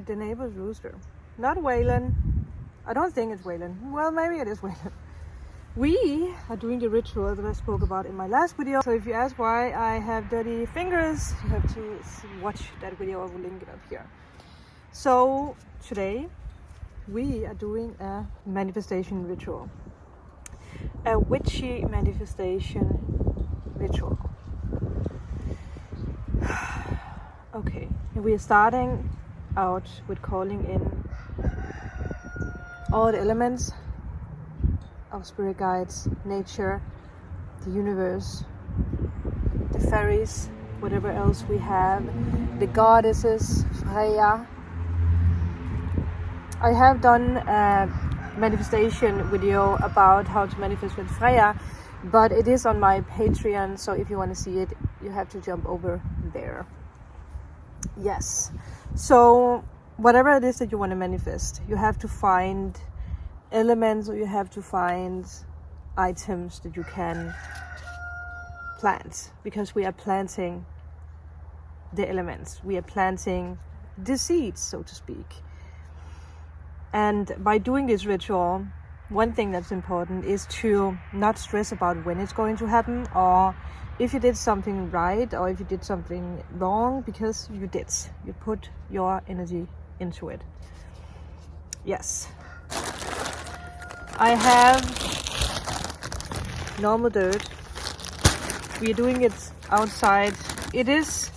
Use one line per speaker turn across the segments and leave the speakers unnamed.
with the neighbor's rooster. Not Waylon. I don't think it's Waylon. Well, maybe it is Waylon. We are doing the ritual that I spoke about in my last video. So if you ask why I have dirty fingers, you have to watch that video. I will link it up here. So today we are doing a manifestation ritual. A witchy manifestation ritual. Okay, we are starting out with calling in all the elements of spirit guides, nature, the universe, the fairies, whatever else we have, the goddesses, Freya. I have done a manifestation video about how to manifest with Freya, but it is on my Patreon, so if you want to see it, you have to jump over there. Yes, so whatever it is that you want to manifest, you have to find elements, or you have to find items that you can plant, because we are planting the elements, we are planting the seeds, so to speak. And by doing this ritual, one thing that's important is to not stress about when it's going to happen, or if you did something right or if you did something wrong, because you did. You put your energy into it. Yes. I have normal dirt. We are doing it outside. It is,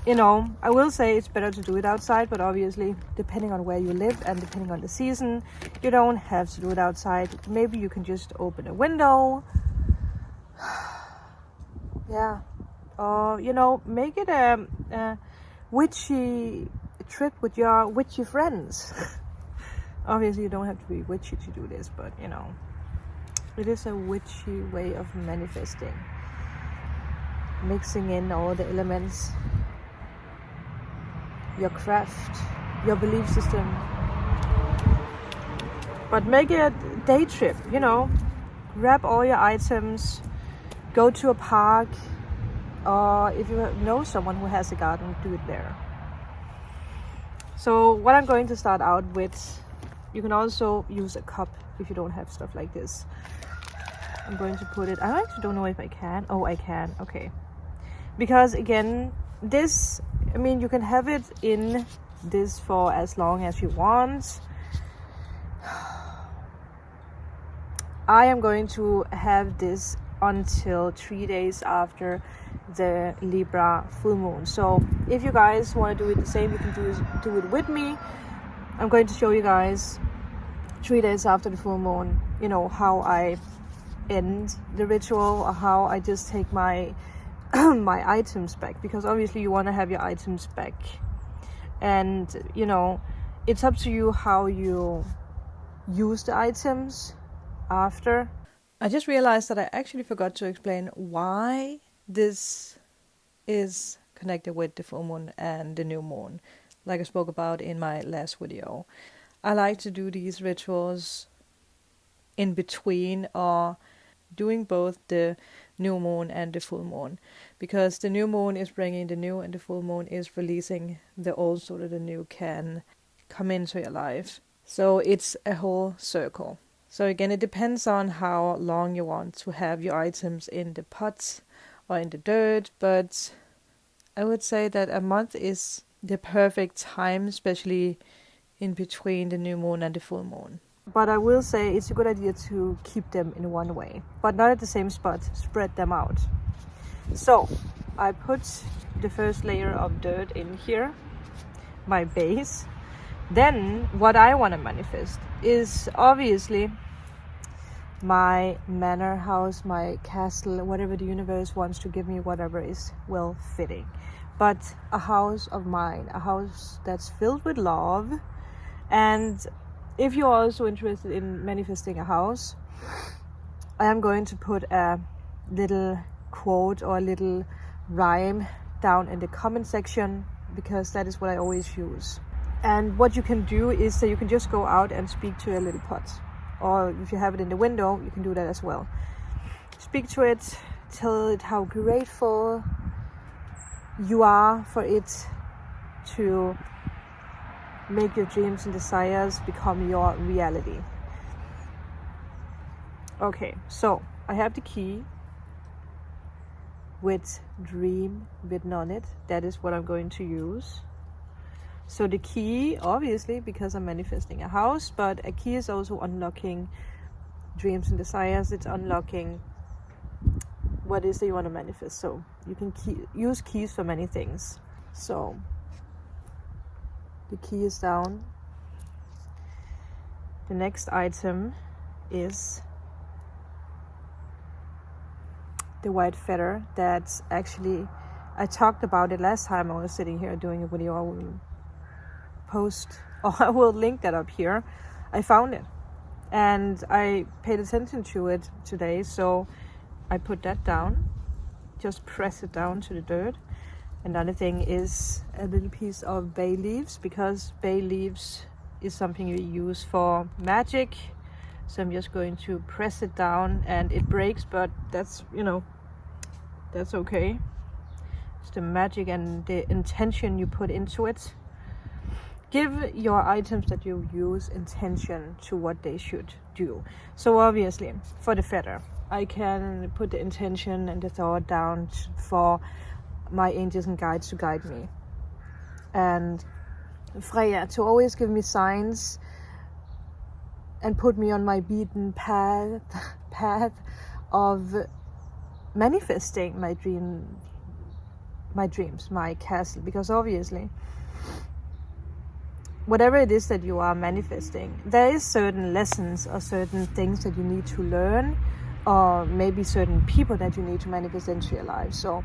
I will say it's better to do it outside, but obviously depending on where you live and depending on the season, you don't have to do it outside. Maybe you can just open a window. Yeah. Or, make it a witchy trip with your witchy friends. Obviously you don't have to be witchy to do this, but it is a witchy way of manifesting. Mixing in all the elements, your craft, your belief system. But make it a day trip, grab all your items, go to a park, or if you know someone who has a garden, do it there. So what I'm going to start out with, you can also use a cup if you don't have stuff like this. I'm going to put it, I actually don't know if I can. Oh, I can, okay. Because again, this, you can have it in this for as long as you want. I am going to have this until 3 days after the Libra full moon. So if you guys want to do it the same, you can do it with me. I'm going to show you guys 3 days after the full moon, how I end the ritual, or how I just take my my items back, because obviously you want to have your items back, and it's up to you how you use the items after. I just realized that I actually forgot to explain why this is connected with the full moon and the new moon, like I spoke about in my last video. I like to do these rituals in between, or doing both the new moon and the full moon, because the new moon is bringing the new and the full moon is releasing the old, so that the new can come into your life. So it's a whole circle. So again, it depends on how long you want to have your items in the pots or in the dirt, but I would say that a month is the perfect time, especially in between the new moon and the full moon. But I will say it's a good idea to keep them in one way, but not at the same spot. Spread them out. So I put the first layer of dirt in here, my base. Then what I want to manifest is obviously my manor house, my castle, whatever the universe wants to give me, whatever is well fitting. But a house of mine, a house that's filled with love. And if you're also interested in manifesting a house, I am going to put a little quote or a little rhyme down in the comment section, because that is what I always use. And what you can do is that you can just go out and speak to a little pot, or if you have it in the window, you can do that as well. Speak to it, tell it how grateful you are for it to make your dreams and desires become your reality. Okay, so I have the key with dream written on it. That is what I'm going to use. So the key, obviously, because I'm manifesting a house, but a key is also unlocking dreams and desires. It's unlocking what is that you want to manifest. So you can use keys for many things. So the key is down. The next item is the white feather. That's actually, I talked about it last time I was sitting here doing a video. I will post, or I will link that up here. I found it and I paid attention to it today, so I put that down, just press it down to the dirt. Another thing is a little piece of bay leaves, because bay leaves is something you use for magic. So I'm just going to press it down, and it breaks, but that's, you know, that's okay. It's the magic and the intention you put into it. Give your items that you use intention to what they should do. So obviously, for the feather, I can put the intention and the thought down for my angels and guides to guide me. And Freya to always give me signs and put me on my beaten path of manifesting my dreams, my castle. Because obviously, whatever it is that you are manifesting, there is certain lessons or certain things that you need to learn, or maybe certain people that you need to manifest into your life. So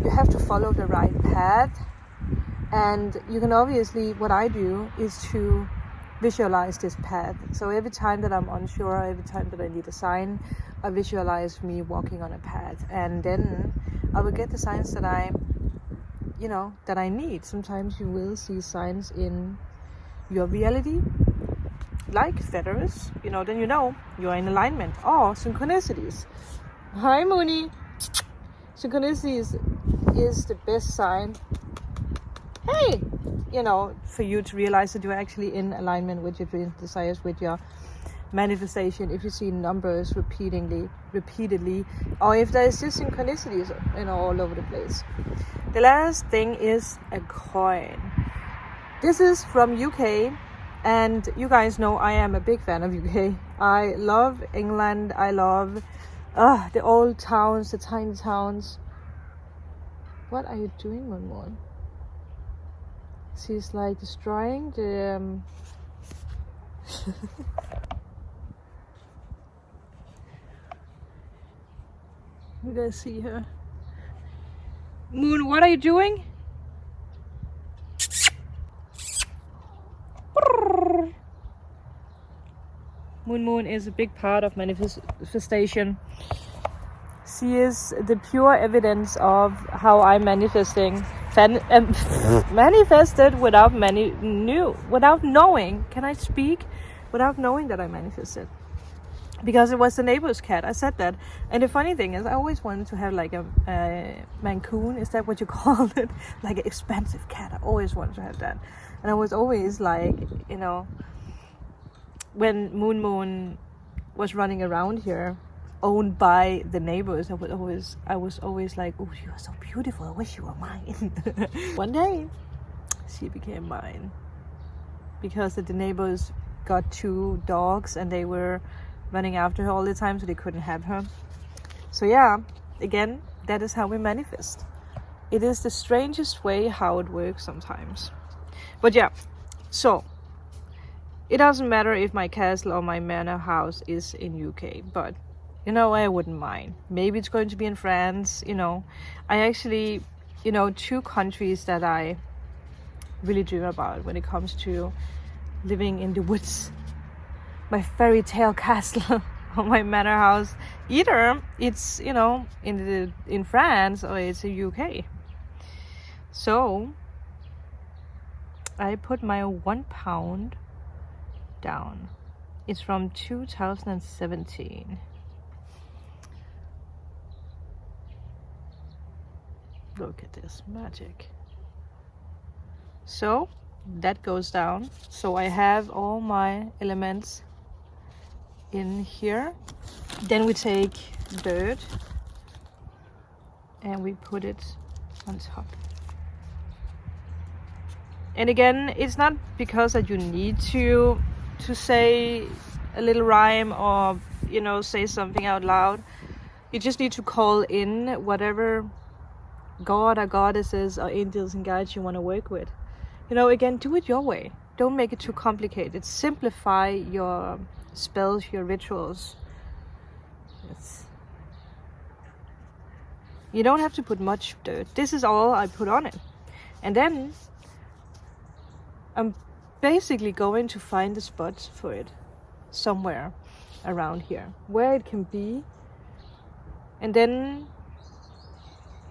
you have to follow the right path. And you can obviously, what I do is to visualize this path. So every time that I'm unsure, every time that I need a sign, I visualize me walking on a path, and then I will get the signs that I need. Sometimes you will see signs in your reality, like feathers, then you're in alignment. Or synchronicities. Hi, Mooney. Synchronicities is the best sign. Hey, for you to realize that you're actually in alignment with your dreams, desires, with your manifestation. If you see numbers repeatedly, or if there's just synchronicities, all over the place. The last thing is a coin. This is from UK, and you guys know I am a big fan of UK. I love England. I love the old towns, the tiny towns. What are you doing, Moon? She's like destroying the you guys see her. Moon, what are you doing? Moon is a big part of manifestation. She is the pure evidence of how I'm manifesting. Manifested without knowing. Can I speak? Without knowing that I manifested. Because it was the neighbor's cat. I said that. And the funny thing is, I always wanted to have like a Mancoon. Is that what you call it? Like an expensive cat. I always wanted to have that. And I was always like, when Moon was running around here, owned by the neighbors, I was always like, oh, you are so beautiful. I wish you were mine. One day, she became mine. Because the neighbors got 2 dogs and they were running after her all the time, so they couldn't have her. So yeah, again, that is how we manifest. It is the strangest way how it works sometimes. But yeah, so it doesn't matter if my castle or my manor house is in UK, but I wouldn't mind. Maybe it's going to be in France. I actually, 2 countries that I really dream about when it comes to living in the woods. My fairy tale castle or my manor house. Either it's, in France or it's in UK. So I put my £1 down. It's from 2017. Look at this magic. So that goes down. So I have all my elements in here. Then we take dirt and we put it on top. And again, it's not because that you need to say a little rhyme or, you know, say something out loud. You just need to call in whatever god or goddesses or angels and guides you want to work with. You know, again, do it your way. Don't make it too complicated. Simplify your spells, your rituals. You don't have to put much dirt. This is all I put on it. And then I'm basically going to find a spot for it somewhere around here where it can be. And then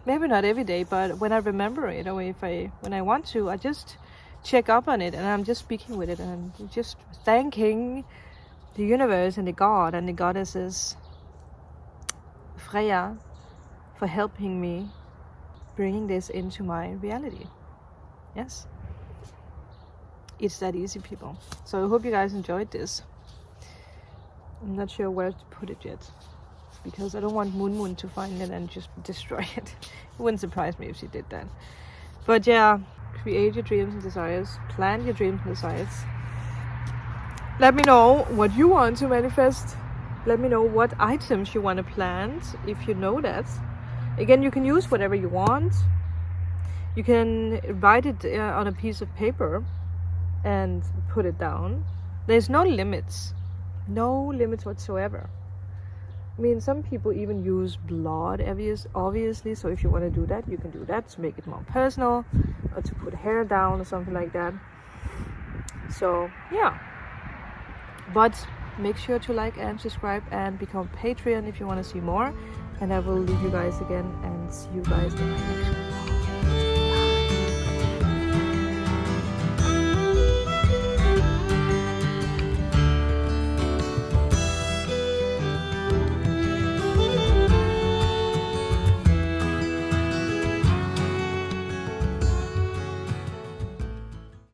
maybe not every day, but when I remember it, or when I want to, I just check up on it, and I'm just speaking with it, and I'm just thanking the universe and the god and the goddesses, Freya, for helping me bringing this into my reality. Yes, it's that easy, people. So I hope you guys enjoyed this. I'm not sure where to put it yet, because I don't want Moon to find it and just destroy it. It wouldn't surprise me if she did that. But yeah, create your dreams and desires. Plan your dreams and desires. Let me know what you want to manifest. Let me know what items you want to plant, if you know that. Again, you can use whatever you want. You can write it on a piece of paper and put it down. There's no limits. No limits whatsoever. I mean, some people even use blood, obviously, so if you want to do that, you can do that to make it more personal, or to put hair down or something like that. So, yeah. But make sure to like and subscribe and become Patreon if you want to see more. And I will leave you guys again and see you guys in my next one.